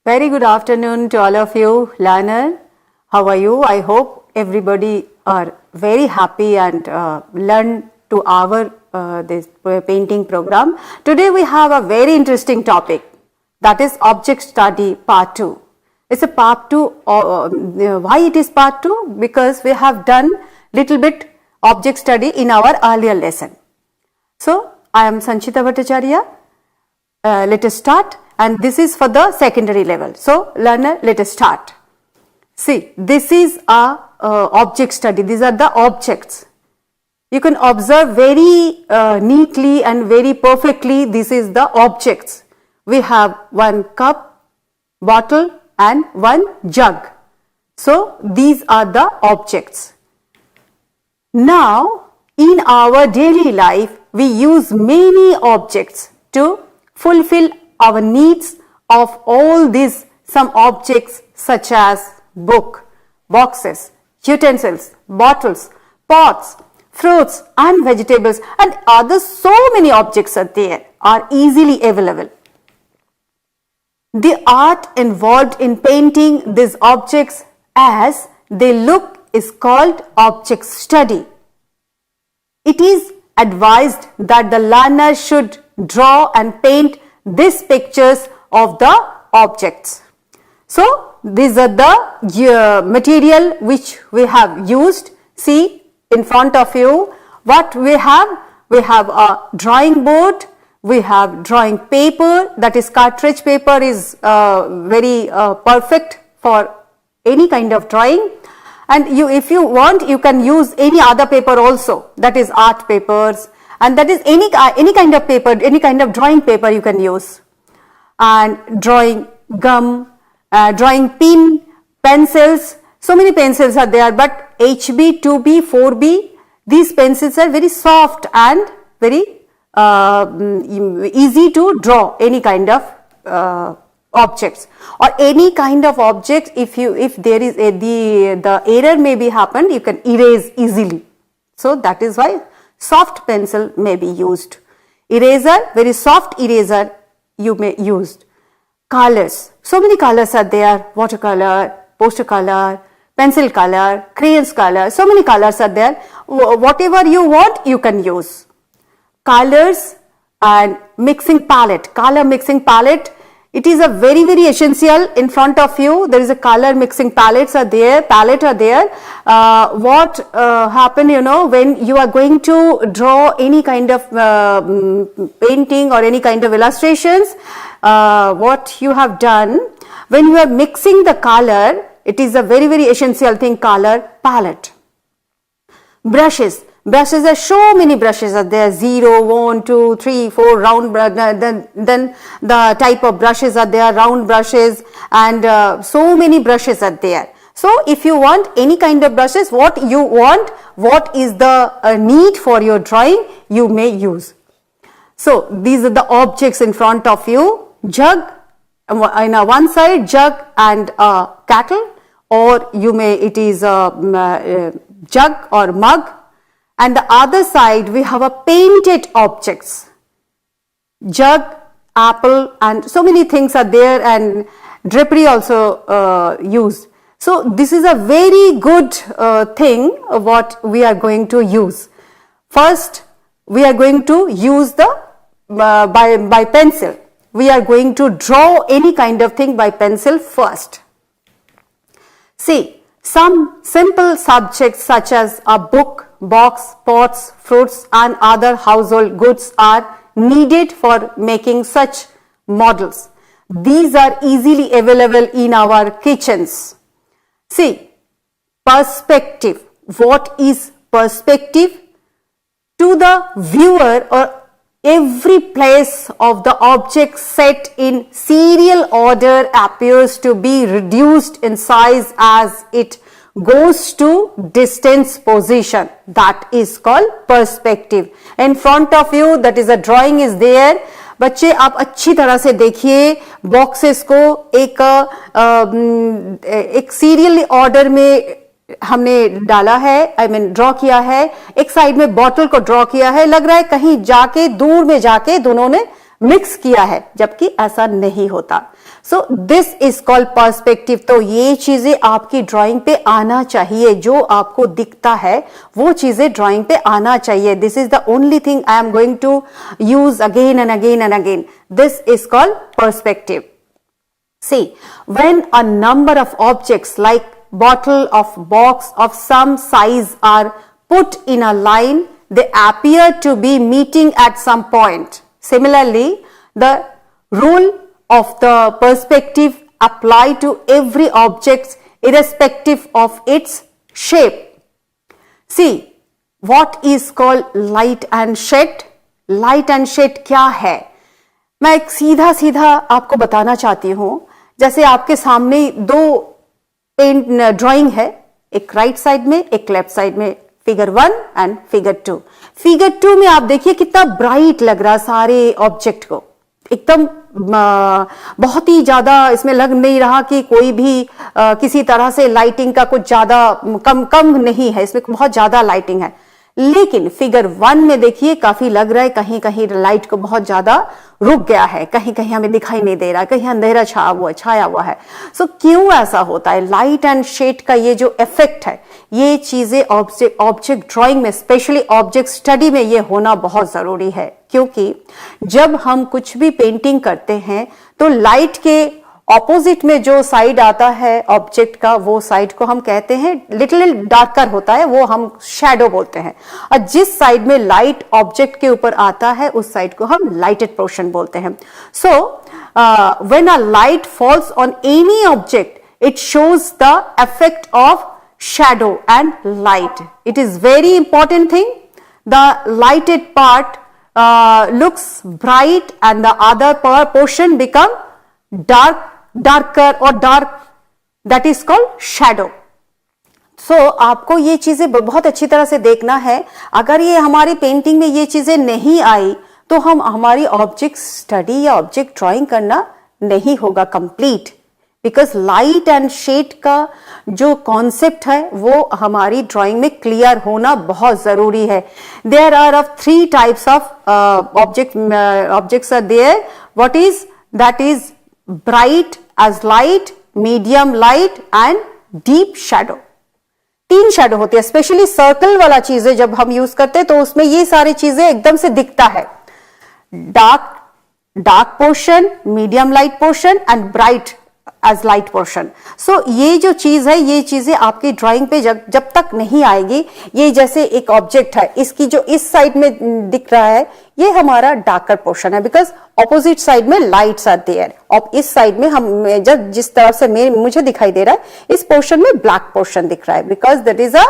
Very good afternoon to all of you, learner. How are you? I hope everybody are very happy and learn to our this painting program. Today we have a very interesting topic, that is object study part 2. It's a part 2. Why it is part 2? Because we have done little bit object study in our earlier lesson. So I am Sanchita Bhattacharya. Let us start. And this is for the secondary level. So, learner, let us start. See, this is a object study. These are the objects. You can observe very neatly and very perfectly. This is the objects. We have one cup, bottle, and one jug. So, these are the objects. Now, in our daily life, we use many objects to fulfill our needs of all these some objects such as book, boxes, utensils, bottles, pots, fruits and vegetables and other so many objects are there, are easily available. The art involved in painting these objects as they look is called object study. It is advised that the learner should draw and paint these pictures of the objects. So, these are the material which we have used. See in front of you what we have. We have a drawing board, we have drawing paper, that is cartridge paper is very perfect for any kind of drawing. And you, if you want, you can use any other paper also, that is art papers. And that is any kind of paper, any kind of drawing paper you can use. And drawing gum, drawing pin, pencils, so many pencils are there, but HB, 2B, 4B, these pencils are very soft and very easy to draw any kind of objects or any kind of objects. If there is the error may be happened, you can erase easily. So that is why soft pencil may be used. Eraser, very soft eraser you may use. Colors, so many colors are there, watercolor, poster color, pencil color, crayons color, so many colors are there. Whatever you want, you can use. Colors and mixing palette, color mixing palette. It is a very essential. In front of you there is a color mixing palette are there. What happen, you know, when you are going to draw any kind of painting or any kind of illustrations, what you have done, when you are mixing the color, it is a very essential thing, color palette. Brushes are so many brushes are there, 0, 1, 2, 3, 4 round, then the type of brushes are there, round brushes, and so many brushes are there. So if you want any kind of brushes, what you want, what is the need for your drawing, you may use. So these are the objects in front of you, jug, in one side jug and kettle, or you may, it is a jug or mug. And the other side we have a painted objects, jug, apple, and so many things are there, and drapery also used. So this is a very good thing what we are going to use. First we are going to use the by pencil. We are going to draw any kind of thing by pencil first. See, some simple subjects such as a book, box, pots, fruits and other household goods are needed for making such models. These are easily available in our kitchens. See, perspective. What is perspective? To the viewer, or every place of the object set in serial order appears to be reduced in size as it goes to distance position. That is called perspective. In front of you, that is a drawing is there. बच्चे आप अच्छी तरह से देखिए boxes को एक serial order में हमने डाला है, ड्रॉ किया है. एक साइड में बॉटल को ड्रॉ किया है. लग रहा है कहीं जाके दूर में जाके दोनों ने मिक्स किया है, जबकि ऐसा नहीं होता. So this is called perspective. तो ये चीजें आपकी ड्राइंग पे आना चाहिए, जो आपको दिखता है वो चीजें ड्राइंग पे आना चाहिए। This is the only thing I am going to use again and again and again. This is called perspective. See, when a number of objects like bottle of box of some size are put in a line, they appear to be meeting at some point. Similarly, the rule of the perspective apply to every object irrespective of its shape. See, what is called light and shade? Light and shade क्या है? मैं एक सीधा सीधा आपको बताना चाहती हूं। जैसे आपके सामने दो पेंट ड्राइंग है, एक राइट साइड में एक लेफ्ट साइड में, फिगर 1 एंड फिगर 2। फिगर 2 में आप देखिए कितना ब्राइट लग रहा है सारे ऑब्जेक्ट को, एकदम बहुत ही ज्यादा इसमें लग नहीं रहा कि कोई भी किसी तरह से लाइटिंग का कुछ ज्यादा कम नहीं है, इसमें बहुत ज्यादा लाइटिंग है। लेकिन फिगर 1 में देखिए काफी लग रहा है कहीं कहीं लाइट को बहुत ज्यादा रुक गया है, कहीं कहीं हमें दिखाई नहीं दे रहा, कहीं अंधेरा छाया हुआ है। सो क्यों ऐसा होता है? लाइट एंड शेड का ये जो इफेक्ट है, ये चीजें ऑब्जेक्ट ड्राइंग में, स्पेशली ऑब्जेक्ट स्टडी में ये होना बहुत जरूरी है। क्योंकि जब हम कुछ भी पेंटिंग करते हैं तो लाइट के ऑपोजिट में जो साइड आता है ऑब्जेक्ट का, वो साइड को हम कहते हैं लिटिल डार्कर होता है, वो हम शैडो बोलते हैं। और जिस साइड में लाइट ऑब्जेक्ट के ऊपर आता है उस साइड को हम लाइटेड पोर्शन बोलते हैं। So when a light falls on any object it shows the effect of shadow and light. It is very important thing. The lighted part looks bright and the other portion become darker or dark, that is called shadow. So आपको ये चीजें बहुत अच्छी तरह से देखना है। अगर ये हमारी पेंटिंग में ये चीजें नहीं आई तो हमारी ऑब्जेक्ट स्टडी या ऑब्जेक्ट ड्राइंग करना नहीं होगा complete. Because light and shade का जो कॉन्सेप्ट है वो हमारी ड्राइंग में क्लियर होना बहुत जरूरी है। There are of 3 types of objects are there. What is that? Is bright as light, medium light and deep shadow. 3 shadow होते हैं। स्पेशली सर्कल वाला चीजें जब हम यूज करते हैं तो उसमें ये सारी चीजें एकदम से दिखता है। Dark portion, medium light portion and bright as light portion. So ये जो चीज है, ये चीजें आपकी ड्राइंग पे जब तक नहीं आएगी, ये जैसे एक ऑब्जेक्ट है, इसकी जो इस साइड में दिख रहा है ये हमारा डार्कर पोर्शन है, बिकॉज ऑपोजिट साइड में लाइट्स आर देयर। और इस साइड में हम जब जिस तरफ से मुझे दिखाई दे रहा है इस पोर्शन में ब्लैक पोर्शन दिख रहा है, because that is a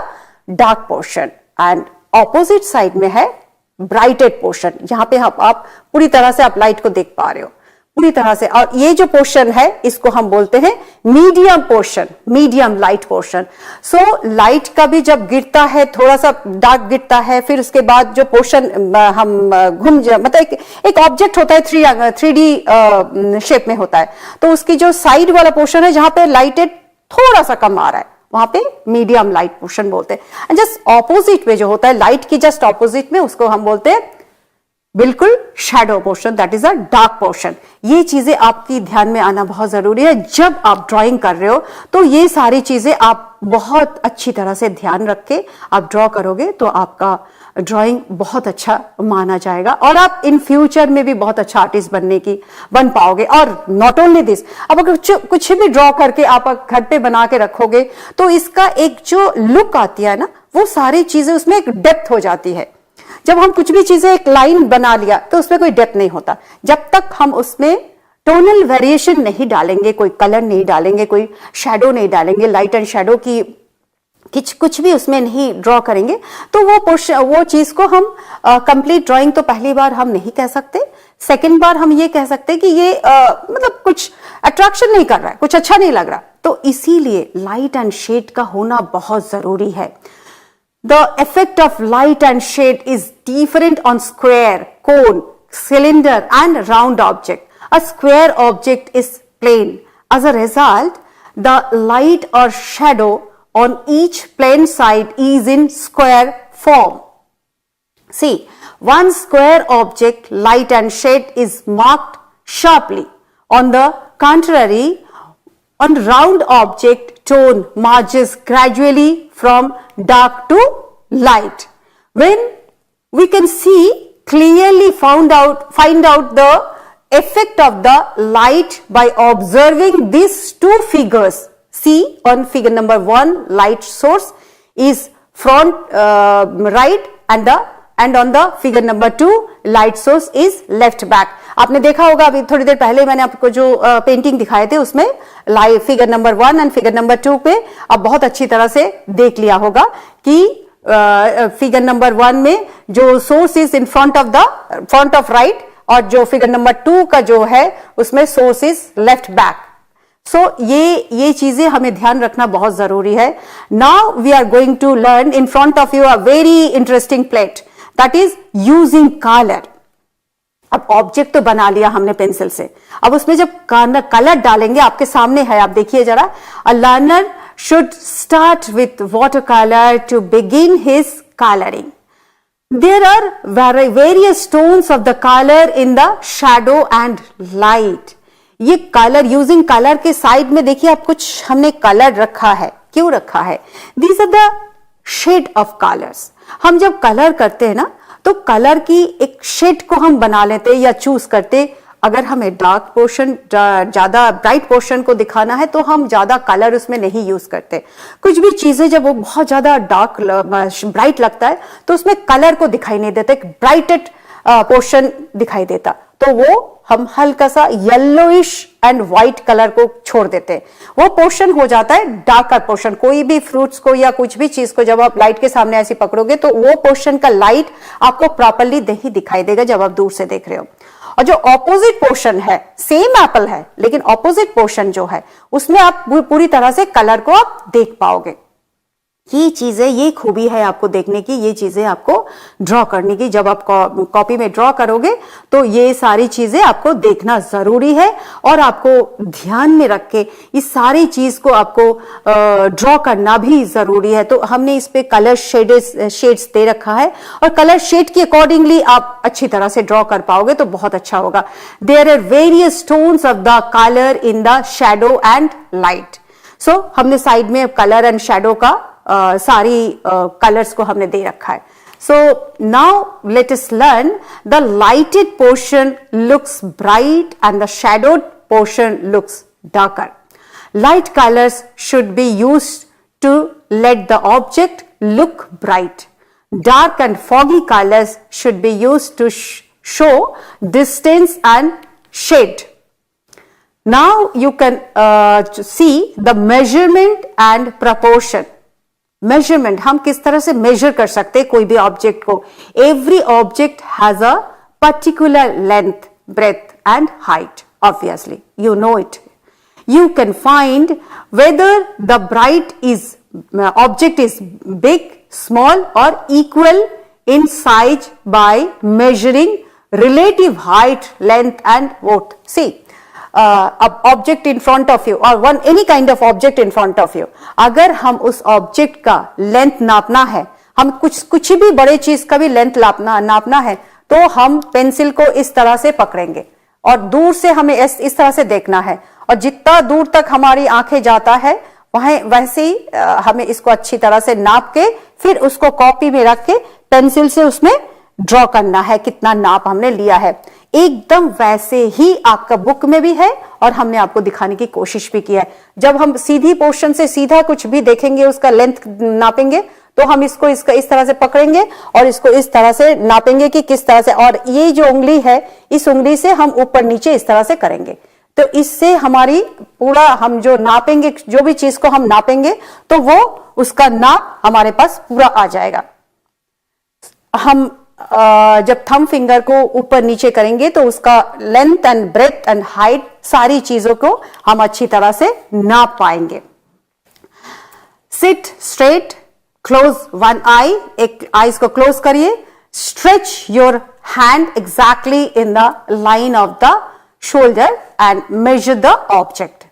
dark portion. And opposite side में है ब्राइटेड पोर्शन। यहाँ पे आप पूरी तरह से आप लाइट को देख पा रहे हो पूरी तरह से। और ये जो पोर्शन है इसको हम बोलते हैं medium portion, medium light portion. So light का भी जब गिरता है थोड़ा सा डार्क गिरता है, फिर उसके बाद जो पोर्शन हम मतलब एक ऑब्जेक्ट होता है 3D शेप में होता है, तो उसकी जो साइड वाला पोर्शन है जहां पे लाइटेड थोड़ा सा कम आ रहा है वहां पे मीडियम लाइट पोर्शन बोलते हैं। जस्ट ऑपोजिट में जो होता है लाइट की जस्ट ऑपोजिट में उसको हम बोलते हैं बिल्कुल shadow portion, that is a dark portion. ये चीजें आपकी ध्यान में आना बहुत जरूरी है। जब आप ड्राइंग कर रहे हो तो ये सारी चीजें आप बहुत अच्छी तरह से ध्यान रख के आप ड्रॉ करोगे तो आपका ड्राइंग बहुत अच्छा माना जाएगा और आप इन फ्यूचर में भी बहुत अच्छा आर्टिस्ट बन पाओगे। और नॉट ओनली दिस, अब अगर कुछ भी ड्रॉ करके आप घर पे बना के रखोगे तो इसका एक जो लुक आती है ना, वो सारी चीजें उसमें एक डेप्थ हो जाती है। जब हम कुछ भी चीजें एक लाइन बना लिया तो उसमें कोई डेप्थ नहीं होता। जब तक हम उसमें टोनल वेरिएशन नहीं डालेंगे, कोई कलर नहीं डालेंगे, कोई शैडो नहीं डालेंगे, लाइट एंड शैडो की कुछ भी उसमें नहीं ड्रॉ करेंगे तो वो चीज को हम कंप्लीट ड्राइंग तो पहली बार हम नहीं कह सकते। सेकंड बार हम ये कह सकते कि ये मतलब कुछ अट्रैक्शन नहीं कर रहा है, कुछ अच्छा नहीं लग रहा। तो इसीलिए लाइट एंड शेड का होना बहुत जरूरी है। The effect of light and shade is different on square, cone, cylinder and round object. A square object is plane. As a result, the light or shadow on each plane side is in square form. See, one square object, light and shade is marked sharply on the contrary, on round object tone marches gradually from dark to light. When we can see clearly find out the effect of the light by observing these two figures. See on figure number 1, light source is front right and on the figure number 2, light source is left back. आपने देखा होगा अभी थोड़ी देर पहले मैंने आपको जो painting दिखाए थे उसमें figure number 1 and figure number 2 पे आप बहुत अच्छी तरह से देख लिया होगा कि फिगर नंबर 1 में जो source is in front of right और जो फिगर नंबर 2 का जो है उसमें source is left back. So ये चीजें हमें ध्यान रखना बहुत जरूरी है. Now we are going to learn in front of you a very interesting plate, that is using colour. अब ऑब्जेक्ट तो बना लिया हमने पेंसिल से, अब उसमें जब कलर डालेंगे आपके सामने है, आप देखिए जरा. A learner should start with watercolor to begin his coloring. There are various tones of the color in the shadow and light. ये कलर यूजिंग कलर के साइड में देखिए आप कुछ हमने कलर रखा है. क्यों रखा है? These are the shade of colors. हम जब कलर करते हैं ना तो कलर की एक शेड को हम बना लेते या चूज करते. अगर हमें डार्क पोर्शन ज्यादा ब्राइट पोर्शन को दिखाना है तो हम ज्यादा कलर उसमें नहीं यूज करते. कुछ भी चीजें जब वो बहुत ज्यादा डार्क ब्राइट लगता है तो उसमें कलर को दिखाई नहीं देता, एक ब्राइटेड पोर्शन दिखाई देता, तो वो हम हल्का सा येलोइश एंड व्हाइट कलर को छोड़ देते हैं. वो पोर्शन हो जाता है डार्कर पोर्शन. कोई भी फ्रूट्स को या कुछ भी चीज को जब आप लाइट के सामने ऐसे पकड़ोगे तो वो पोर्शन का लाइट आपको प्रॉपरली नहीं दिखाई देगा जब आप दूर से देख रहे हो. और जो ऑपोजिट पोर्शन है, सेम एप्पल है लेकिन ऑपोजिट पोर्शन जो है उसमें आप पूरी तरह से कलर को आप देख पाओगे. ये चीजें, ये खूबी है आपको देखने की, ये चीजें आपको ड्रॉ करने की. जब आप कॉपी में ड्रॉ करोगे तो ये सारी चीजें आपको देखना जरूरी है और आपको ध्यान में रख के इस सारी चीज को आपको ड्रॉ करना भी जरूरी है. तो हमने इस पे कलर शेड्स दे रखा है और कलर शेड के अकॉर्डिंगली आप अच्छी तरह से ड्रॉ कर पाओगे तो बहुत अच्छा होगा. There are various tones of the colour in the shadow and light. So हमने साइड में कलर एंड शैडो का सारी कलर्स को हमने दे रखा है. So now let us learn the lighted portion looks bright and the shadowed portion looks darker. Light colours should be used to let the object look bright. Dark and foggy colours should be used to show distance and shade. Now you can see the measurement and proportion. Measurement हम किस तरह से major कर सकते हैं कोई भी object को. Every object has a particular length, breadth and height. Obviously you know it. You can find whether the bright is object is big, small or equal in size by measuring relative height, length and width. See, object in front of you or one any kind of object in front of you. अगर हम उस object का length नापना है, हम कुछ भी बड़े चीज का भी length नापना है, तो हम पेंसिल को इस तरह से पकड़ेंगे और दूर से हमें इस तरह से देखना है और जितना दूर तक हमारी आंखें जाता है वैसे ही हमें इसको अच्छी तरह से नाप के फिर उसको कॉपी में रख के पेंसिल से उसमें ड्रॉ करना है कितना नाप हमने लिया है. एकदम वैसे ही आपका बुक में भी है और हमने आपको दिखाने की कोशिश भी किया है. जब हम सीधी पोर्शन से सीधा कुछ भी देखेंगे उसका लेंथ नापेंगे तो हम इसको इस तरह से पकड़ेंगे और इसको इस तरह से नापेंगे कि किस तरह से, और ये जो उंगली है इस उंगली से हम ऊपर नीचे इस तरह से करेंगे. तो इससे हमारी पूरा हम जो नापेंगे जो भी चीज को हम नापेंगे तो वो उसका नाप हमारे पास पूरा आ जाएगा. हम जब थंब फिंगर को ऊपर नीचे करेंगे तो उसका length and breadth and height सारी चीजों को हम अच्छी तरह से नाप पाएंगे. Sit straight, close one eye, एक आईज को क्लोज करिए. Stretch your hand exactly in the line of the shoulder and measure the object.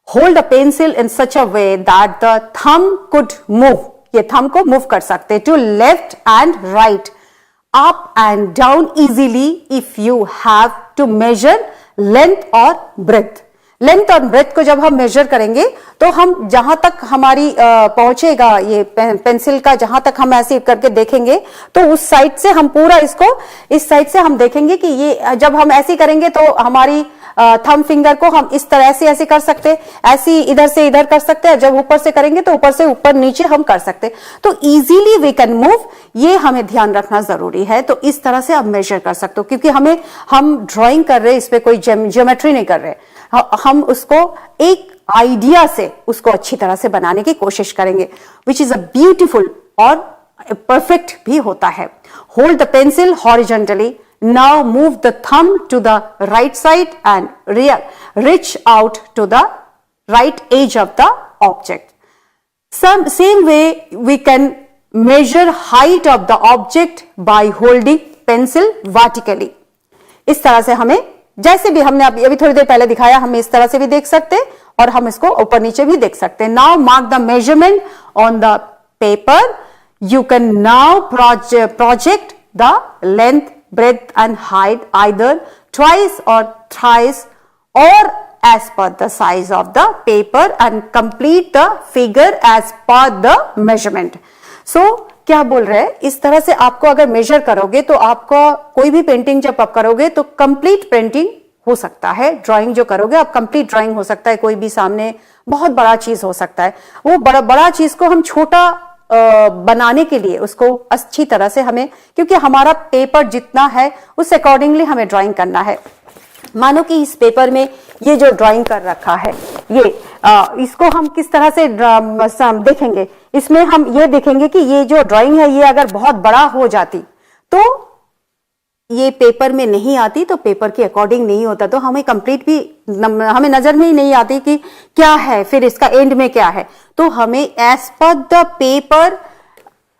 Hold a pencil in such a way that the thumb could move. ये thumb को move कर सकते to left and right, up and down easily if you have to measure length or breadth. Length और breath को जब हम major करेंगे तो हम जहां तक हमारी पहुंचेगा ये पेंसिल का, जहां तक हम ऐसे करके देखेंगे तो उस साइड से हम पूरा इसको इस साइड से हम देखेंगे कि ये जब हम ऐसे करेंगे तो हमारी थंब फिंगर को हम इस तरह से ऐसे कर सकते, ऐसी इधर से इधर कर सकते हैं। जब ऊपर से करेंगे तो ऊपर से ऊपर नीचे हम कर सकते, तो इजीली वी कैन मूव। ये हमें ध्यान रखना जरूरी है। तो इस तरह से आप मेजर कर सकते हो, क्योंकि हम ड्राइंग कर रहे हैं, इस पे कोई ज्योमेट्री नहीं कर रहे, हम उसको एक आइडिया से उसको अच्छी तरह से बनाने की कोशिश करेंगे, विच इज अ ब्यूटीफुल और परफेक्ट भी होता है। Hold the pencil horizontally. Now move the thumb to the right side and reach out to the right edge of the object. Same way we can measure height of the object by holding pencil vertically. इस तरह से हमें, जैसे भी हमने अभी थोड़ी देर पहले दिखाया, हम इस तरह से भी देख सकते हैं और हम इसको ऊपर नीचे भी देख सकते हैं. Now mark the measurement on the paper. You can now project the length, breadth and height either twice or thrice or as per the size of the paper and complete the figure as per the measurement. So क्या बोल रहे हैं, इस तरह से आपको अगर major करोगे तो आपका कोई भी पेंटिंग जब आप करोगे तो कंप्लीट पेंटिंग हो सकता है. ड्राइंग जो करोगे आप कंप्लीट ड्राइंग हो सकता है. कोई भी सामने बहुत बड़ा चीज हो सकता है, वो बड़ा चीज को हम छोटा बनाने के लिए उसको अच्छी तरह से हमें, क्योंकि हमारा पेपर जितना है उस अकॉर्डिंगली हमें ड्राइंग करना है. मानो कि इस पेपर में ये जो ड्राइंग कर रखा है, ये इसको हम किस तरह से देखेंगे, इसमें हम ये देखेंगे कि ये जो ड्राइंग है ये अगर बहुत बड़ा हो जाती तो ये पेपर में नहीं आती, तो पेपर के अकॉर्डिंग नहीं होता, तो हमें कंप्लीट भी हमें नजर में ही नहीं आती कि क्या है, फिर इसका एंड में क्या है. तो हमें एज पर द पेपर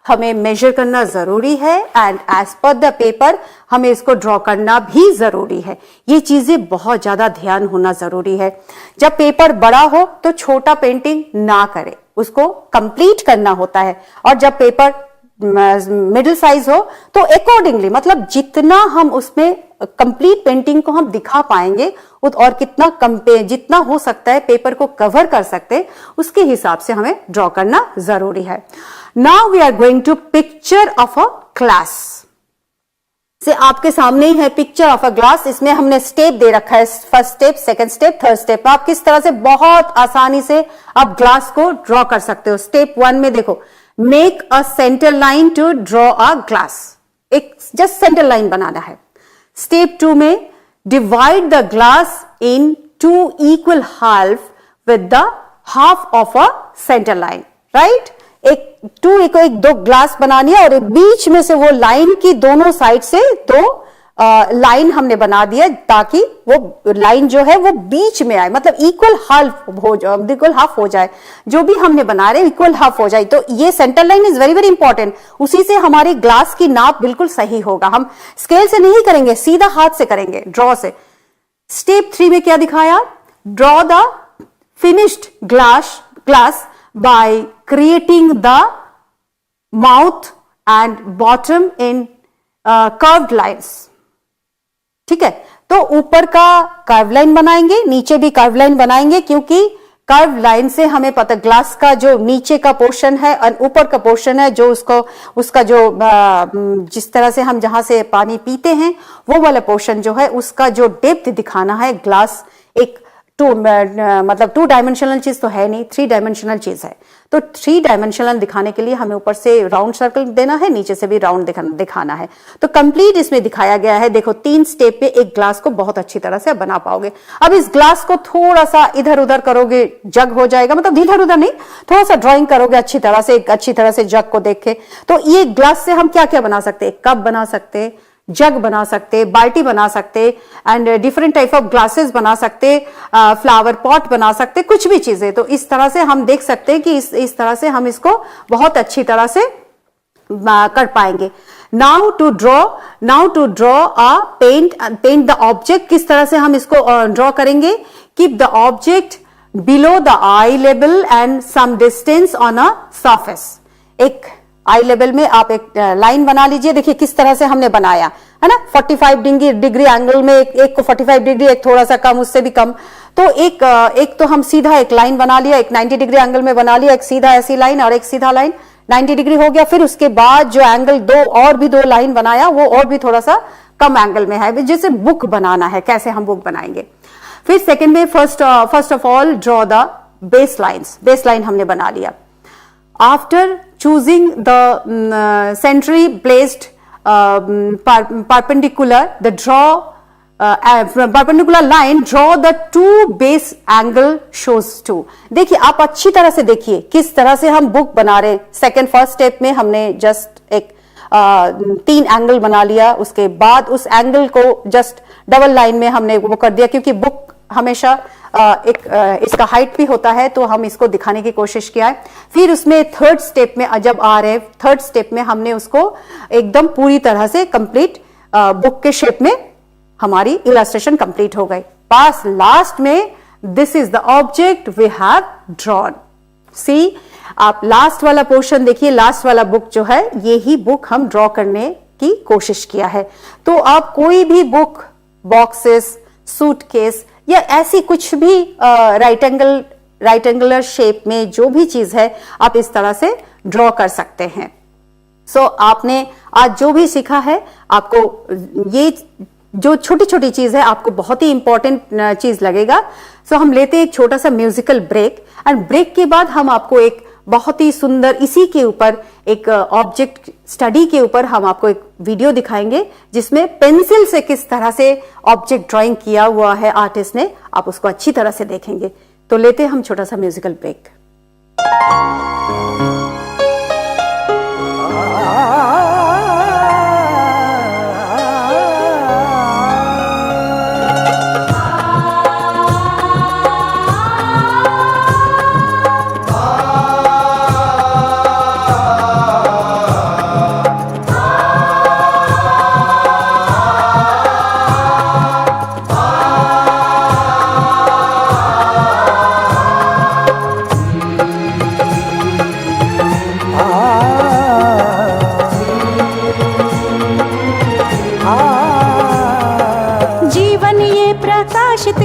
हमें मेजर करना जरूरी है and as per the paper हमें इसको ड्रॉ करना भी जरूरी है. ये चीजें बहुत ज्यादा ध्यान होना जरूरी है. जब पेपर बड़ा हो तो छोटा पेंटिंग ना करे, उसको कंप्लीट करना होता है. और जब पेपर मिडिल साइज हो तो अकॉर्डिंगली, मतलब जितना हम उसमें कंप्लीट पेंटिंग को हम दिखा पाएंगे और जितना हो सकता है पेपर को कवर कर सकते, उसके हिसाब से हमें ड्रॉ करना जरूरी है. Now we are going to picture of a glass. से आपके सामने ही है पिक्चर ऑफ अ ग्लास. इसमें हमने स्टेप दे रखा है, first step, second step, third step. आप किस तरह से बहुत आसानी से आप ग्लास को ड्रॉ कर सकते हो. स्टेप 1 में देखो, make a centre line to draw a glass. एक जस्ट सेंटर लाइन बनाना है. स्टेप 2 में divide the glass in 2 equal half with the half of a centre line. Right, एक दो ग्लास बनानी है और बीच में से वो लाइन की दोनों साइड से दो लाइन हमने बना दिया ताकि वो लाइन जो है वो बीच में आए, मतलब इक्वल हाफ हो जाए. जो भी हमने बना रहे इक्वल हाफ हो जाए. तो ये centre line is very very important. उसी से हमारी ग्लास की नाप बिल्कुल सही होगा. हम स्केल से नहीं करेंगे, सीधा हाथ से करेंगे, ड्रॉ से. स्टेप 3 में क्या दिखाया, draw the finished glass by creating the mouth and bottom in curved lines. ठीक है, तो ऊपर का कर्व लाइन बनाएंगे, नीचे भी कर्व लाइन बनाएंगे, क्योंकि कर्व लाइन से हमें पता ग्लास का जो नीचे का पोर्शन है और ऊपर का पोर्शन है, जो उसका जो जिस तरह से हम जहां से पानी पीते हैं वो वाला पोर्शन जो है उसका जो डेप्थ दिखाना है. ग्लास एक मतलब 2 डायमेंशनल चीज तो है नहीं, 3 डायमेंशनल चीज है. तो 3 डायमेंशनल दिखाने के लिए हमें ऊपर से राउंड सर्कल देना है, नीचे से भी राउंड दिखाना है. तो कंप्लीट इसमें दिखाया गया है. देखो 3 स्टेप पे एक ग्लास को बहुत अच्छी तरह से बना पाओगे. अब इस ग्लास को थोड़ा सा इधर उधर करोगे, जग हो जाएगा, मतलब इधर उधर नहीं, थोड़ा सा ड्राइंग करोगे अच्छी तरह से जग को देख के. तो ये ग्लास से हम क्या क्या बना सकते हैं, कप बना सकते, जग बना सकते, बाल्टी बना सकते and different type of glasses बना सकते, फ्लावर पॉट बना सकते, कुछ भी चीजें. तो इस तरह से हम देख सकते हैं कि इस तरह से हम इसको बहुत अच्छी तरह से कर पाएंगे. Now to draw a paint the object. किस तरह से हम इसको ड्रॉ करेंगे, keep the object below the eye level and some distance on a surface. एक आई लेवल में आप एक लाइन बना लीजिए. देखिए किस तरह से हमने बनाया है ना, 45 डिग्री एंगल में, एक को 45 डिग्री, एक थोड़ा सा कम, उससे भी कम. तो एक तो हम सीधा एक लाइन बना लिया, एक 90 डिग्री एंगल में बना लिया, एक सीधा ऐसी लाइन और एक सीधा लाइन 90 डिग्री हो गया। फिर उसके बाद जो एंगल दो लाइन बनाया वो और भी थोड़ा सा कम एंगल में है, जैसे बुक बनाना है, कैसे हम बुक बनाएंगे। फिर सेकंड में first of all draw the base line हमने बना लिया। After choosing the centrally placed perpendicular perpendicular line, draw the two base angle shows two। देखिए आप अच्छी तरह से देखिए किस तरह से हम बुक बना रहे हैं। फर्स्ट स्टेप में हमने जस्ट एक 3 एंगल बना लिया, उसके बाद उस एंगल को जस्ट डबल लाइन में हमने वो कर दिया, क्योंकि बुक हमेशा इसका हाइट भी होता है, तो हम इसको दिखाने की कोशिश किया है। फिर उसमें थर्ड स्टेप में जब आ रहे, थर्ड स्टेप में हमने उसको एकदम पूरी तरह से कंप्लीट बुक के शेप में हमारी इलस्ट्रेशन कंप्लीट हो गई। पास लास्ट में this is the object we have drawn. See आप लास्ट वाला पोर्शन देखिए, लास्ट वाला बुक जो है ये ही बुक हम ड्रॉ करने की कोशिश किया है। तो आप कोई भी बुक, बॉक्सेस, सूटकेस या ऐसी कुछ भी राइट एंगुलर शेप में जो भी चीज है आप इस तरह से ड्रॉ कर सकते हैं। सो आपने आज जो भी सीखा है, आपको ये जो छोटी छोटी चीज है आपको बहुत ही इंपॉर्टेंट चीज लगेगा। सो हम लेते हैं एक छोटा सा म्यूजिकल ब्रेक, एंड ब्रेक के बाद हम आपको एक बहुत ही सुंदर इसी के ऊपर एक ऑब्जेक्ट स्टडी के ऊपर हम आपको एक वीडियो दिखाएंगे, जिसमें पेंसिल से किस तरह से ऑब्जेक्ट ड्राइंग किया हुआ है आर्टिस्ट ने, आप उसको अच्छी तरह से देखेंगे। तो लेते हैं हम छोटा सा म्यूजिकल ब्रेक।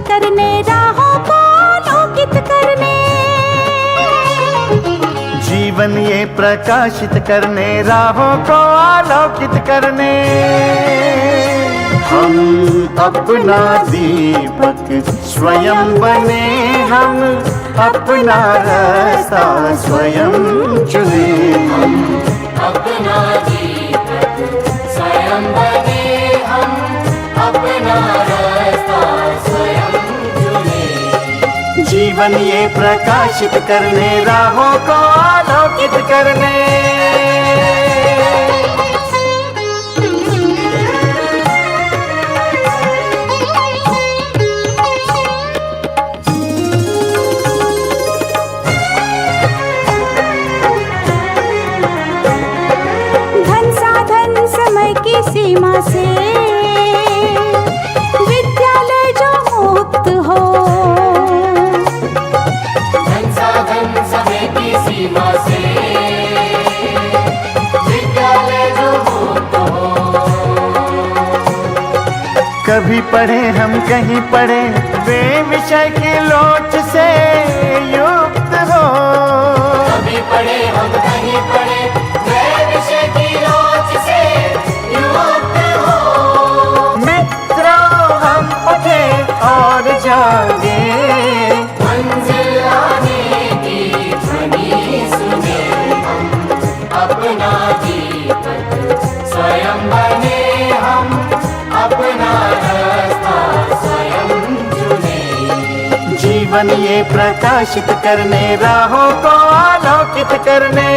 करने राहों को आलोकित करने, जीवन ये प्रकाशित करने राहों को आलोकित करने, हम अपना दीपक स्वयं बने, हम अपना रास्ता स्वयं चुने, हम अपना दीपक स्वयं बने, हम अपना रास्ता स्वयं चुने, जीवन ये प्रकाशित करने राहों को आलोकित करने। धन साधन समय की सीमा से विद्यालय जो मुक्त हो, धन साधन समय की सीमा से विद्यालय जो मुक्त हो, कभी पढ़े हम कहीं पढ़े वे विषय की लोच से युक्त हो, कभी पढ़े हम कहीं पढ़े वे विषय की लोच से युक्त हो, मित्रों हम उठे और जागे, मंजिल आने की ध्वनि सुने, हम अपना दीपक स्वयं बने, हम अपना रास्ता स्वयं चुने, जीवन ये प्रकाशित करने राहों को आलोकित करने।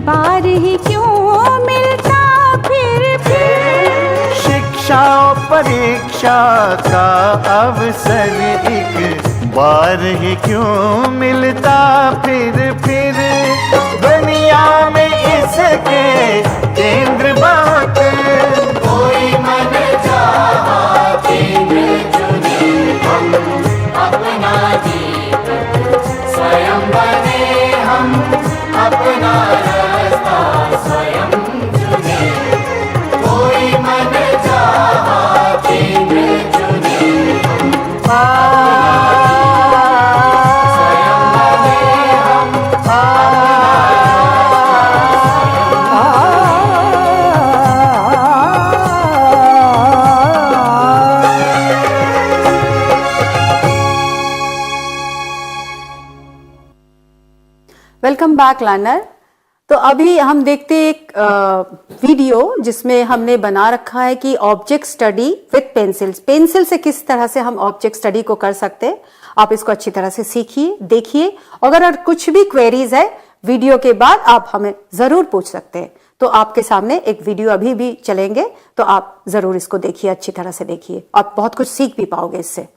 बार ही क्यों मिलता फिर शिक्षा परीक्षा का अवसर एक बार ही क्यों मिलता फिर दुनिया में इसके केंद्र बात। कोई मन चाहा केंद्र चुने, हम अपना दीप स्वयं बने, हम अपना रास्ता स्वयं चुने। कोई मन चाहा केंद्र चुने, स्वयं बने, हम वेलकम बैक लर्नर। तो अभी हम देखते हैं एक वीडियो जिसमें हमने बना रखा है कि object study with pencils, pencil से किस तरह से हम ऑब्जेक्ट स्टडी को कर सकते हैं। आप इसको अच्छी तरह से सीखिए, देखिए। अगर कुछ भी क्वेरीज है वीडियो के बाद आप हमें जरूर पूछ सकते हैं। तो आपके सामने एक वीडियो अभी भी चलेंगे, तो आप जरूर इसको देखिए, अच्छी तरह से देखिए, आप बहुत कुछ सीख भी पाओगे इससे।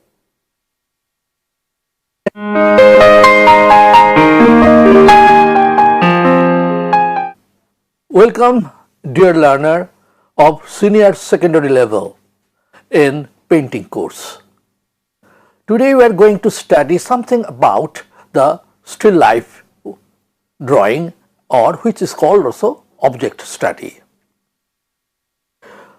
Welcome, dear learner of senior secondary level in painting course. Today we are going to study something about the still life drawing, or which is called also object study.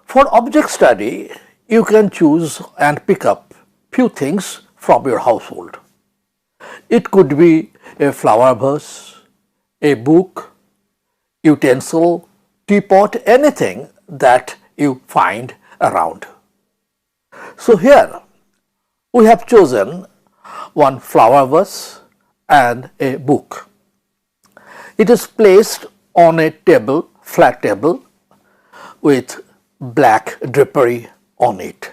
For object study, you can choose and pick up few things from your household. It could be a flower vase, a book, utensil, teapot, anything that you find around. So here we have chosen one flower vase and a book. It is placed on a table, flat table, with black drapery on it.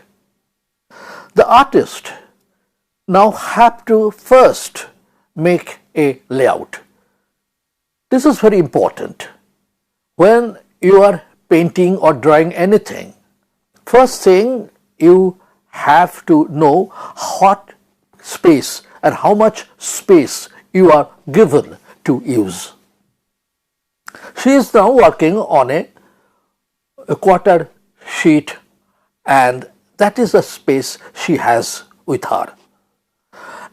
The artist now have to first make a layout. This is very important. When you are painting or drawing anything, first thing you have to know what space and how much space you are given to use. She is now working on a quarter sheet, and that is the space she has with her.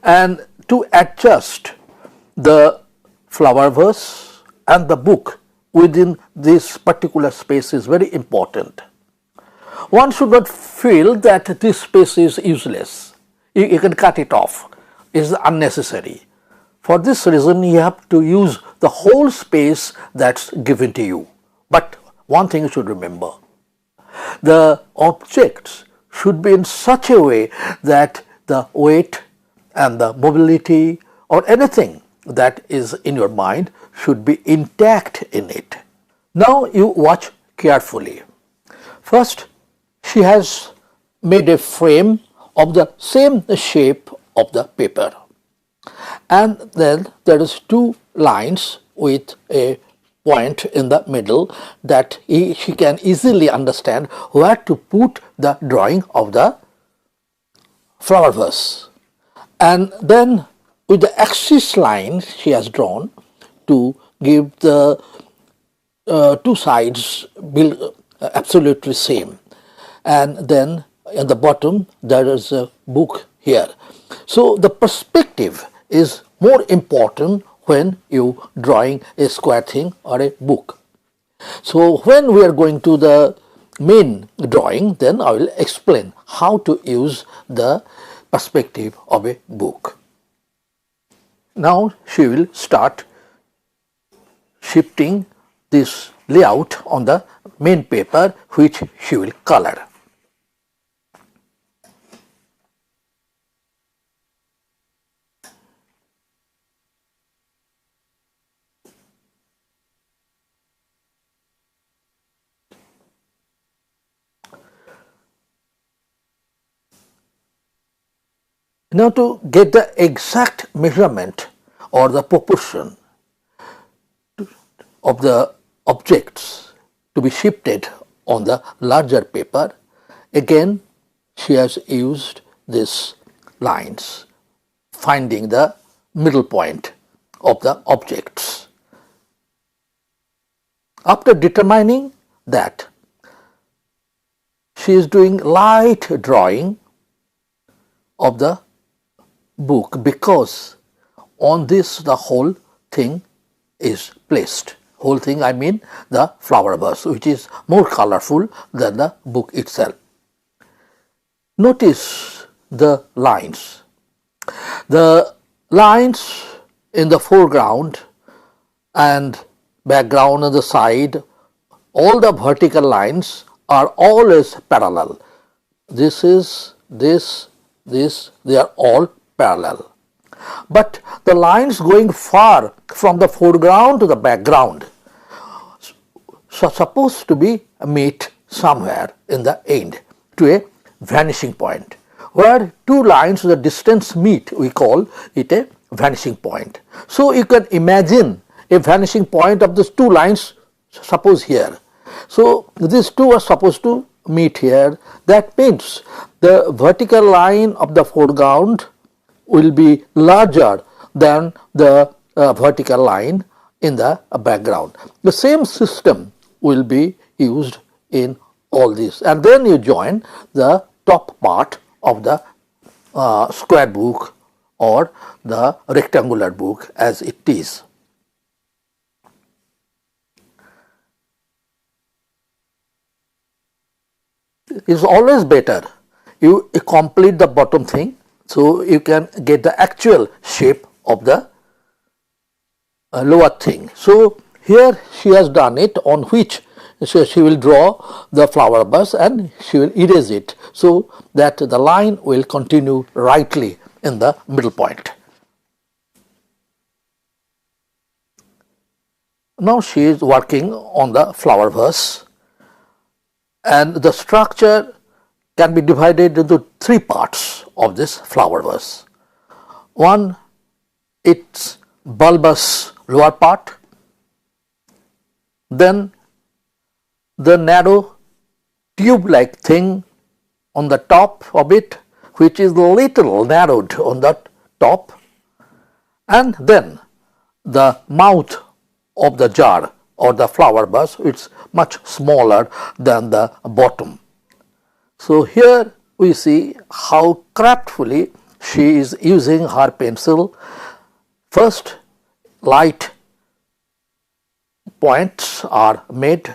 And to adjust the flower vase and the book within this particular space is very important. One should not feel that this space is useless. You can cut it off. It is unnecessary. For this reason, you have to use the whole space that's given to you. But one thing you should remember, the objects should be in such a way that the weight and the mobility or anything that is in your mind should be intact in it. Now you watch carefully. First, she has made a frame of the same shape of the paper, and then there is two lines with a point in the middle that she can easily understand where to put the drawing of the flower vase. And then with the axis line she has drawn to give the two sides absolutely same, and then at the bottom there is a book here. So the perspective is more important when you drawing a square thing or a book. So when we are going to the main drawing, then I will explain how to use the perspective of a book. Now she will start shifting this layout on the main paper, which she will color. Now to get the exact measurement or the proportion of the objects to be shifted on the larger paper, again she has used these lines finding the middle point of the objects. After determining that, she is doing light drawing of the book, because on this the whole thing is placed. Whole thing, I mean the flower vase, which is more colorful than the book itself. Notice the lines. The lines in the foreground and background on the side, all the vertical lines are always parallel. This is this, they are all parallel. But the lines going far from the foreground to the background are supposed to be meet somewhere in the end to a vanishing point. Where two lines, the distance meet, we call it a vanishing point. So you can imagine a vanishing point of these two lines, suppose here. So these two are supposed to meet here. That means the vertical line of the foreground will be larger than the vertical line in the background. The same system will be used in all this, and then you join the top part of the square book or the rectangular book as it is. It's always better you complete the bottom thing, so you can get the actual shape of the lower thing. So here she has done it, on which she will draw the flower bus and she will erase it, so that the line will continue rightly in the middle point. Now she is working on the flower vase, and the structure can be divided into three parts of this flower vase. One, its bulbous lower part, then the narrow tube-like thing on the top of it, which is little narrowed on the top, and then the mouth of the jar or the flower vase, it's much smaller than the bottom. So here we see how craftfully she is using her pencil. First, light points are made.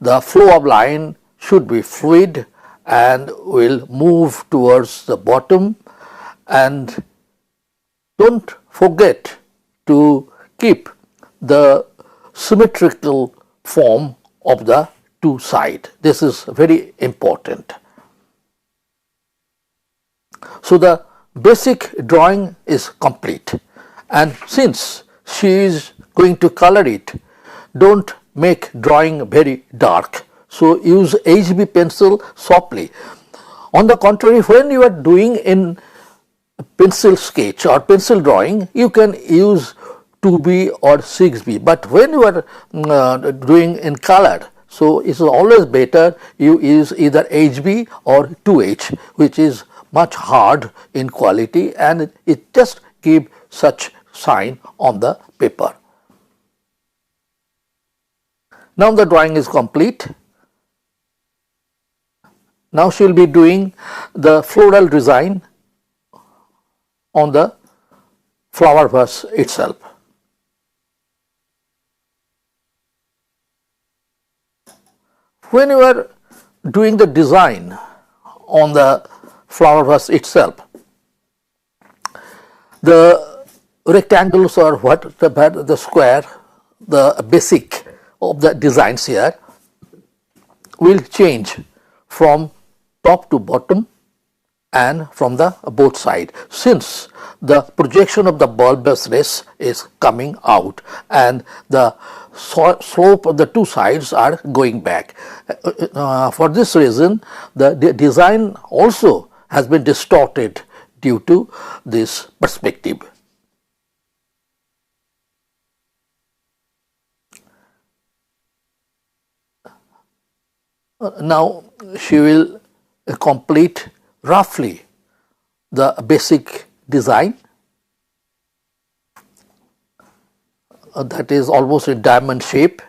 The flow of line should be fluid and will move towards the bottom, and don't forget to keep the symmetrical form of the two sides. This is very important. So the basic drawing is complete, and since she is going to color it, don't make drawing very dark. So use HB pencil softly. On the contrary, when you are doing in pencil sketch or pencil drawing, you can use 2B or 6B, but when you are doing in color, so it is always better you use either HB or 2H, which is much hard in quality and it just gives such sign on the paper. Now the drawing is complete. Now she will be doing the floral design on the flower vase itself. When you are doing the design on the flower vase itself, the rectangles or the square, the basic of the designs here will change from top to bottom and from the both sides, since the projection of the bulbousness is coming out and the slope of the two sides are going back. For this reason, the design also has been distorted due to this perspective. Now she will complete roughly the basic design that is almost in diamond shape.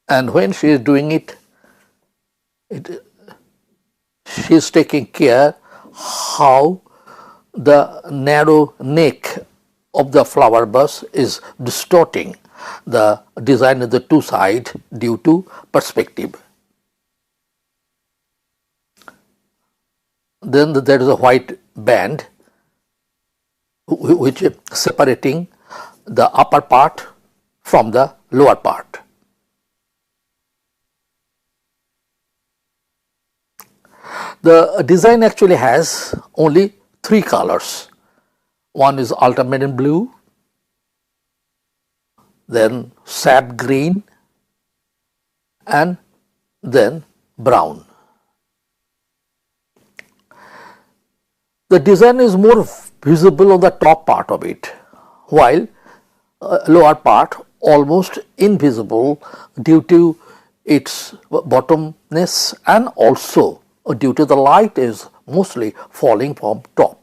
And when she is doing it, she is taking care how the narrow neck of the flower bus is distorting the design of the two sides due to perspective. Then there is a white band which is separating the upper part from the lower part. The design actually has only three colors. One is ultramarine blue, then sap green, and then brown. The design is more visible on the top part of it, while lower part almost invisible due to its bottomness and also due to the light is mostly falling from top.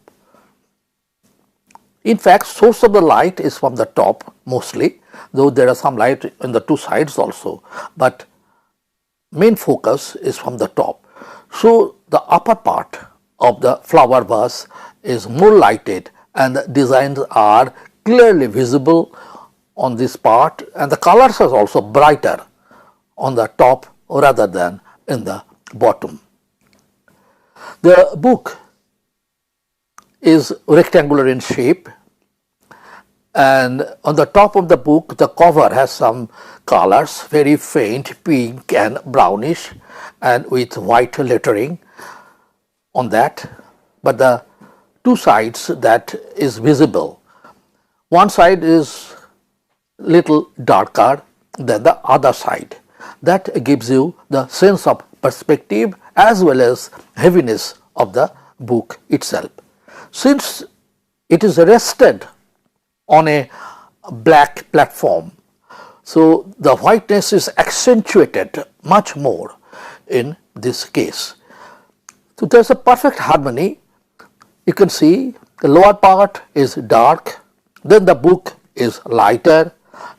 In fact, source of the light is from the top mostly, though there are some light on the two sides also, but main focus is from the top. So the upper part of the flower vase is more lighted and the designs are clearly visible on this part, and the colors are also brighter on the top rather than in the bottom. The book is rectangular in shape, and on the top of the book the cover has some colors, very faint pink and brownish, and with white lettering on that, but the two sides that is visible, one side is little darker than the other side. That gives you the sense of perspective as well as heaviness of the book itself. Since it is rested on a black platform, so the whiteness is accentuated much more in this case. So there is a perfect harmony. You can see the lower part is dark, then the book is lighter,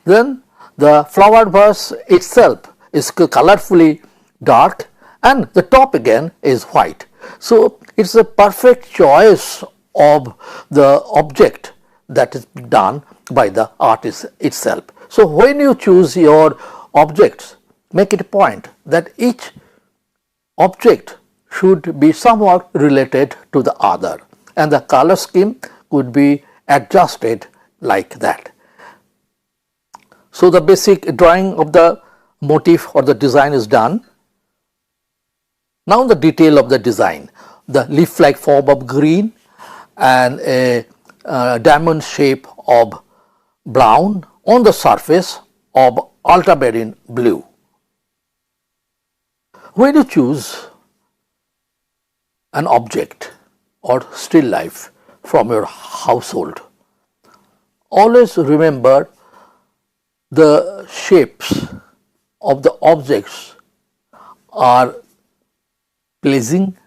then the flower vase itself is colorfully dark, and the top again is white. So it's a perfect choice of the object that is done by the artist itself. So when you choose your objects, make it a point that each object should be somewhat related to the other, and the color scheme could be adjusted like that. So the basic drawing of the motif or the design is done. Now the detail of the design, the leaf-like form of green and a diamond shape of brown on the surface of ultramarine blue. When you choose an object or still life from your household, always remember the shapes of the objects are pleasing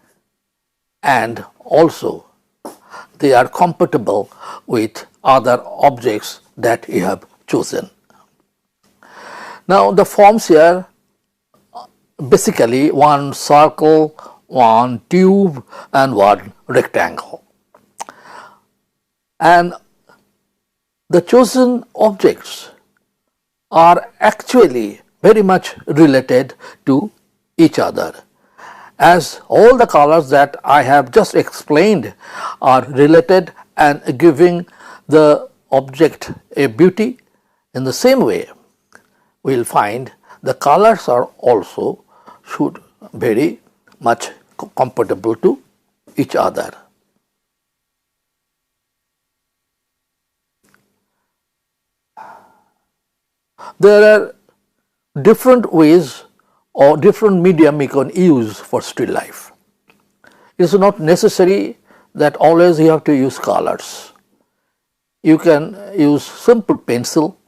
and also they are compatible with other objects that you have chosen. Now the forms here basically one circle, one tube and one rectangle, and the chosen objects are actually very much related to each other, as all the colors that I have just explained are related and giving the object a beauty. In the same way, we will find the colors are also should very much compatible to each other. There are different ways or different medium you can use for still life. It is not necessary that always you have to use colors. You can use simple pencil.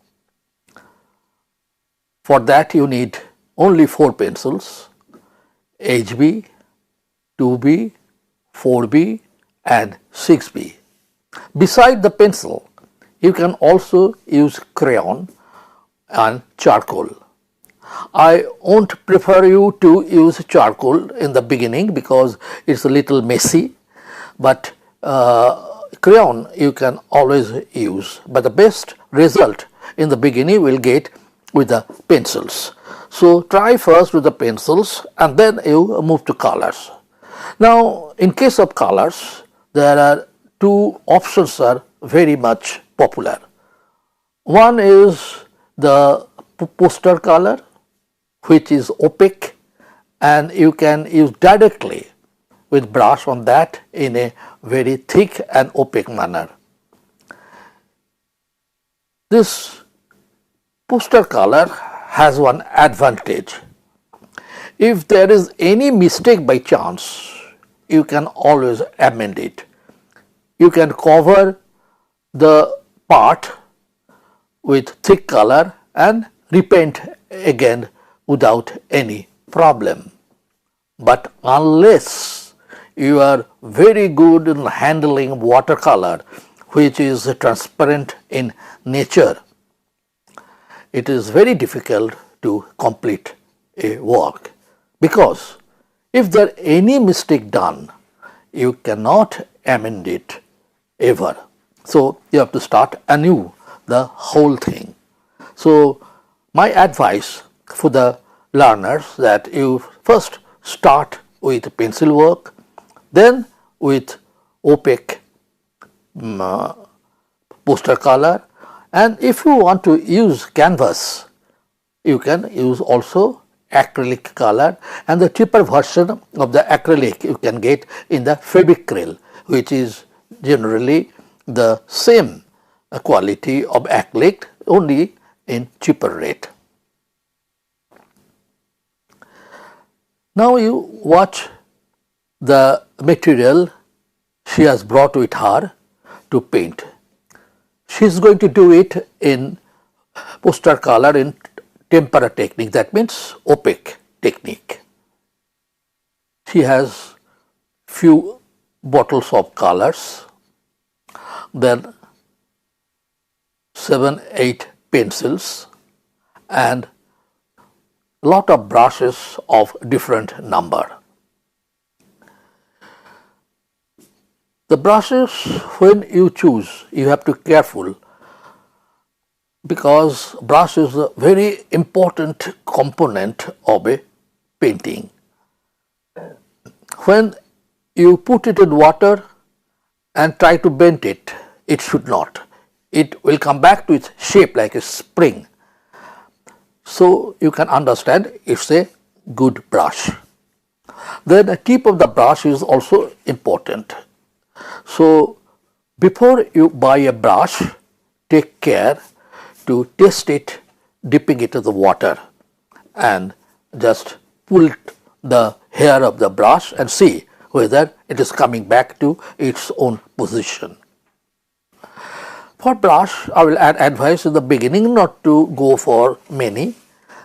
For that you need only 4 pencils, HB, 2B, 4B and 6B. Beside the pencil, you can also use crayon and charcoal. I won't prefer you to use charcoal in the beginning because it's a little messy, but crayon you can always use, but the best result in the beginning will get with the pencils. So try first with the pencils and then you move to colors. Now in case of colors, there are 2 options are very much popular. One is the poster color, which is opaque, and you can use directly with brush on that in a very thick and opaque manner. This poster color has one advantage. If there is any mistake by chance, you can always amend it. You can cover the part with thick color and repaint again without any problem. But unless you are very good in handling watercolor, which is transparent in nature, it is very difficult to complete a work, because if there any mistake done, you cannot amend it ever. So you have to start anew the whole thing. So my advice for the learners that you first start with pencil work, then with opaque poster color, and if you want to use canvas, you can use also acrylic color, and the cheaper version of the acrylic you can get in the Fevicryl, which is generally the same quality of acrylic, only in cheaper rate. Now you watch the material she has brought with her to paint. She is going to do it in poster color in tempera technique, that means opaque technique. She has few bottles of colors, then 7-8 pencils and lot of brushes of different number. The brushes, when you choose, you have to be careful, because brush is a very important component of a painting. When you put it in water and try to bend it, it should not. It will come back to its shape like a spring. So you can understand it's a good brush. Then the tip of the brush is also important. So before you buy a brush, take care to test it, dipping it in the water, and just pull the hair of the brush and see whether it is coming back to its own position. For brush, I will add advice in the beginning not to go for many.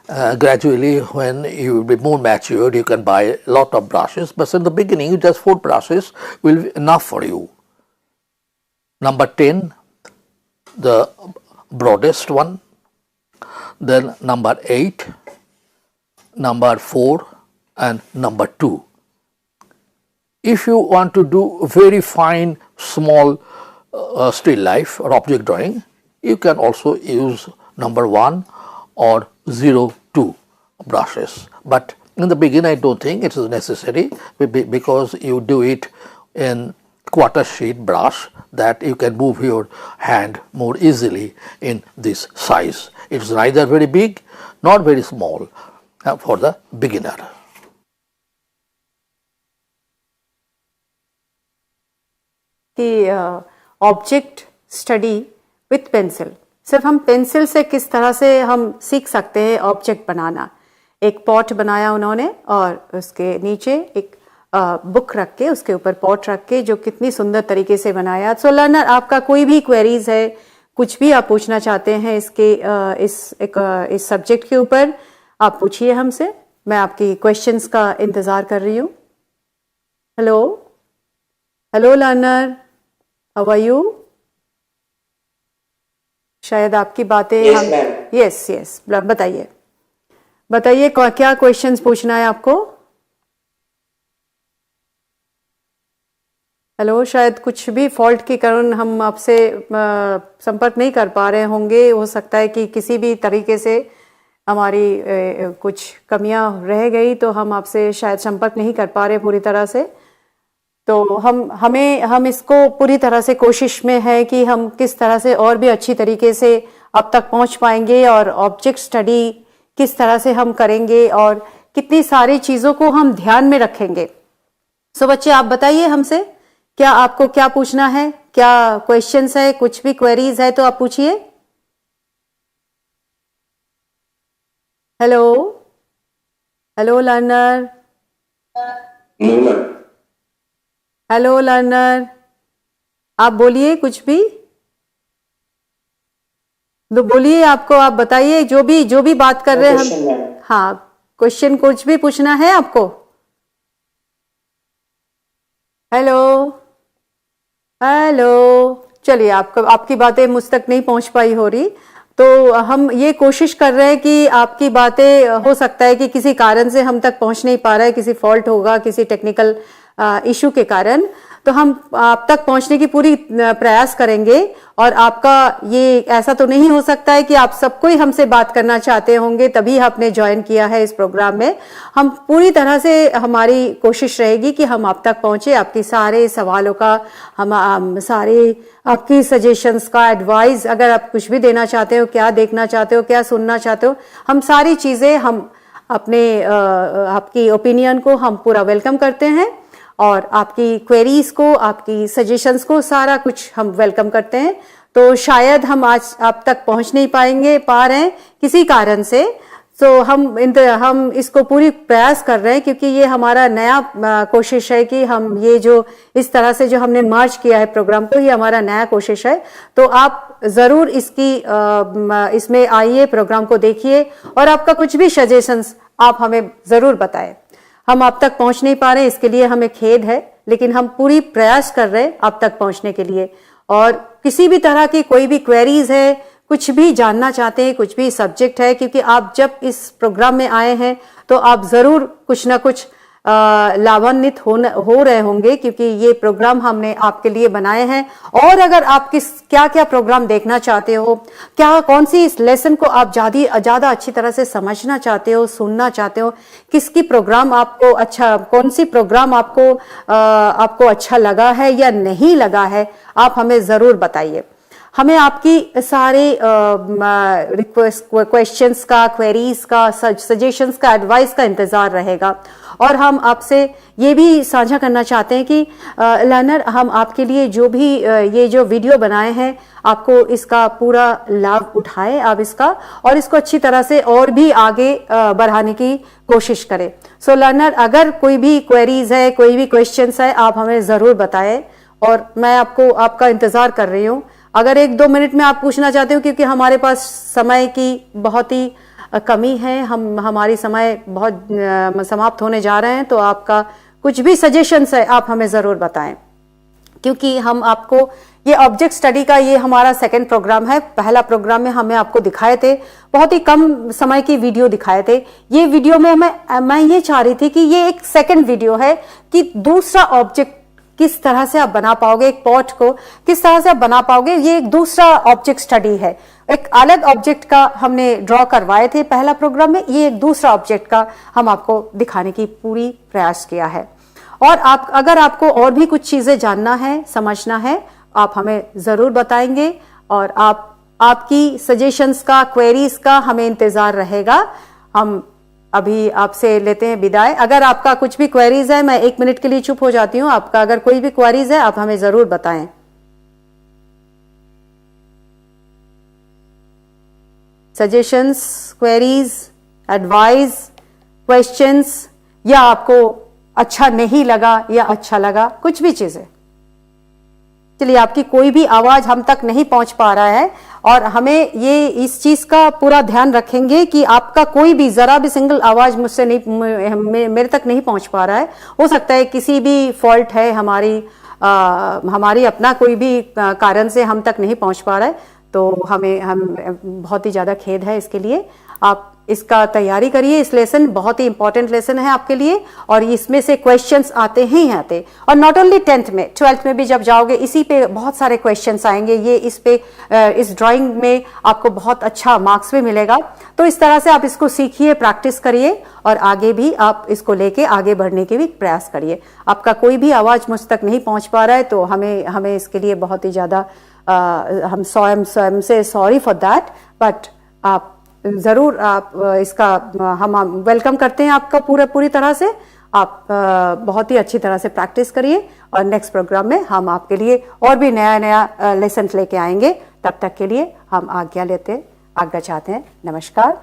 Gradually, when you will be more matured, you can buy a lot of brushes, but in the beginning, just 4 brushes will be enough for you. Number 10, the broadest one, then number 8, number 4 and number 2. If you want to do very fine small still life or object drawing, you can also use number 1 or 02 brushes, but in the beginning I don't think it is necessary, because you do it in quarter sheet brush that you can move your hand more easily in this size. It is neither very big nor very small for the beginner. कि object study with pencil, सिर्फ हम pencil से किस तरह से हम सीख सकते हैं ऑब्जेक्ट बनाना. एक पॉट बनाया उन्होंने और उसके नीचे एक बुक रख के उसके ऊपर पॉट रख के जो कितनी सुंदर तरीके से बनाया. सो लर्नर, आपका कोई भी क्वेरीज है, कुछ भी आप पूछना चाहते हैं इस सब्जेक्ट के ऊपर, आप पूछिए हमसे, मैं आपकी क्वेश्चंस का इंतजार कर रही हूँ। Hello hello learner, how are you? शायद आपकी बातें Yes, हम ma'am. यस यस बताइए बताइए क्या क्वेश्चंस पूछना है आपको? हेलो, शायद कुछ भी फॉल्ट के कारण हम आपसे संपर्क नहीं कर पा रहे होंगे। हो सकता है कि किसी भी तरीके से हमारी कुछ कमियां रह गई तो हम आपसे शायद संपर्क नहीं कर पा रहे पूरी तरह से। तो हम इसको पूरी तरह से कोशिश में है कि हम किस तरह से और भी अच्छी तरीके से अब तक पहुंच पाएंगे और ऑब्जेक्ट स्टडी किस तरह से हम करेंगे और कितनी सारी चीज़ों को हम ध्यान में रखेंगे। सो बच्चे, आप बताइए हमसे, क्या आपको क्या पूछना है, क्या क्वेश्चंस है, कुछ भी क्वेरीज है तो आप पूछिए। Hello hello learner, No, ma'am. Hello learner, आप बोलिए कुछ भी, तो बोलिए, आपको आप बताइए जो भी बात कर रहे हैं Question, हम। ma'am. हाँ, क्वेश्चन कुछ भी पूछना है आपको। हेलो हेलो, चलिए, आपकी बातें मुझ तक नहीं पहुंच पाई हो रही, तो हम ये कोशिश कर रहे हैं कि आपकी बातें, हो सकता है कि किसी कारण से हम तक पहुंच नहीं पा रहा है, किसी फॉल्ट होगा, किसी टेक्निकल इशू के कारण, तो हम आप तक पहुंचने की पूरी प्रयास करेंगे। और आपका ये ऐसा तो नहीं हो सकता है कि आप सबको ही हमसे बात करना चाहते होंगे तभी आपने ज्वाइन किया है इस प्रोग्राम में। हम पूरी तरह से, हमारी कोशिश रहेगी कि हम आप तक पहुंचे, आपकी सारे सवालों का, हम सारे आपकी सजेशंस का एडवाइस, अगर आप कुछ भी देना चाहते हो, क्या देखना चाहते हो, क्या सुनना चाहते हो, हम सारी चीज़ें, हम अपने आपकी ओपिनियन को हम पूरा वेलकम करते हैं और आपकी क्वेरीज को, आपकी सजेशंस को, सारा कुछ हम वेलकम करते हैं। तो शायद हम आज आप तक पहुंच नहीं पा रहे हैं किसी कारण से, तो हम इसको पूरी प्रयास कर रहे हैं, क्योंकि ये हमारा नया कोशिश है कि हम ये जो इस तरह से जो हमने मार्च किया है प्रोग्राम को, ये हमारा नया कोशिश है। तो आप ज़रूर इसमें आइए, प्रोग्राम को देखिए और आपका कुछ भी सजेशंस आप हमें ज़रूर बताएं। हम आप तक पहुंच नहीं पा रहे, इसके लिए हमें खेद है, लेकिन हम पूरी प्रयास कर रहे हैं आप तक पहुंचने के लिए। और किसी भी तरह की कोई भी क्वेरीज है, कुछ भी जानना चाहते हैं, कुछ भी सब्जेक्ट है, क्योंकि आप जब इस प्रोग्राम में आए हैं तो आप ज़रूर कुछ ना कुछ लाभान्वित हो रहे होंगे, क्योंकि ये प्रोग्राम हमने आपके लिए बनाए हैं। और अगर आप क्या क्या प्रोग्राम देखना चाहते हो, कौन सी इस लेसन को आप ज़्यादा अच्छी तरह से समझना चाहते हो, सुनना चाहते हो, कौन सी प्रोग्राम आपको अच्छा लगा है या नहीं लगा है, आप हमें ज़रूर बताइए। हमें आपकी सारे क्वेश्चंस का, क्वेरीज का, सजेशंस का, एडवाइस का इंतज़ार रहेगा। और हम आपसे ये भी साझा करना चाहते हैं कि लर्नर, हम आपके लिए ये जो वीडियो बनाए हैं, आपको इसका पूरा लाभ उठाएं आप इसका, और इसको अच्छी तरह से और भी आगे बढ़ाने की कोशिश करें। सो लर्नर, अगर कोई भी क्वेरीज है, कोई भी क्वेश्चंस है, आप हमें ज़रूर बताएं और मैं आपका इंतज़ार कर रही हूँ। अगर 1-2 मिनट में आप पूछना चाहते हो, क्योंकि हमारे पास समय की बहुत ही कमी है, हमारी समय बहुत समाप्त होने जा रहे हैं, तो आपका कुछ भी सजेशंस है आप हमें ज़रूर बताएं, क्योंकि हम आपको ये ऑब्जेक्ट स्टडी का ये हमारा सेकंड प्रोग्राम है। पहला प्रोग्राम में हमें आपको दिखाए थे, बहुत ही कम समय की वीडियो दिखाए थे। ये वीडियो में मैं ये चाह रही थी कि ये एक सेकंड वीडियो है कि दूसरा ऑब्जेक्ट किस तरह से आप बना पाओगे, एक पॉट को किस तरह से आप बना पाओगे, ये एक दूसरा ऑब्जेक्ट स्टडी है। एक अलग ऑब्जेक्ट का हमने ड्रॉ करवाए थे पहला प्रोग्राम में, ये एक दूसरा ऑब्जेक्ट का हम आपको दिखाने की पूरी प्रयास किया है। और अगर आपको और भी कुछ चीजें जानना है, समझना है, आप हमें जरूर बताएंगे और आपकी सजेशंस का, क्वेरीज का हमें इंतजार रहेगा। हम अभी आपसे लेते हैं विदाई। अगर आपका कुछ भी क्वेरीज है, मैं 1 मिनट के लिए चुप हो जाती हूँ, आपका अगर कोई भी क्वेरीज है आप हमें जरूर बताएं। सजेशंस, क्वेरीज, एडवाइस, क्वेश्चंस, या आपको अच्छा नहीं लगा या अच्छा लगा, कुछ भी चीजें। चलिए, आपकी कोई भी आवाज हम तक नहीं पहुंच पा रहा है और हमें ये इस चीज का पूरा ध्यान रखेंगे कि आपका कोई भी जरा भी सिंगल आवाज मुझसे नहीं मेरे तक नहीं पहुंच पा रहा है। हो सकता है किसी भी फॉल्ट है हमारी अपना कोई भी कारण से हम तक नहीं पहुंच पा रहा है, तो हम बहुत ही ज्यादा खेद है इसके लिए। आप इसका तैयारी करिए, इस लेसन बहुत ही इंपॉर्टेंट लेसन है आपके लिए, और इसमें से क्वेश्चंस आते ही आते। और नॉट ओनली 10th में, 12th में भी जब जाओगे इसी पे बहुत सारे क्वेश्चंस आएंगे। ये इस ड्राइंग में आपको बहुत अच्छा मार्क्स भी मिलेगा। तो इस तरह से आप इसको सीखिए, प्रैक्टिस करिए, और आगे भी आप इसको लेके आगे बढ़ने के भी प्रयास करिए। आपका कोई भी आवाज मुझ तक नहीं पहुंच पा रहा है तो हमें इसके लिए बहुत ही ज्यादा हम स्वयं से सॉरी फॉर दैट, बट आप जरूर इसका हम वेलकम करते हैं आपका पूरी तरह से। आप बहुत ही अच्छी तरह से प्रैक्टिस करिए, और नेक्स्ट प्रोग्राम में हम आपके लिए और भी नया लेसन लेके आएंगे। तब तक के लिए हम आज्ञा चाहते हैं। नमस्कार।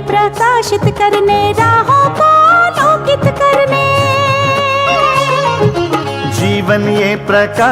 प्रकाशित करने, राहों को आलोकित करने, जीवन ये प्रकाश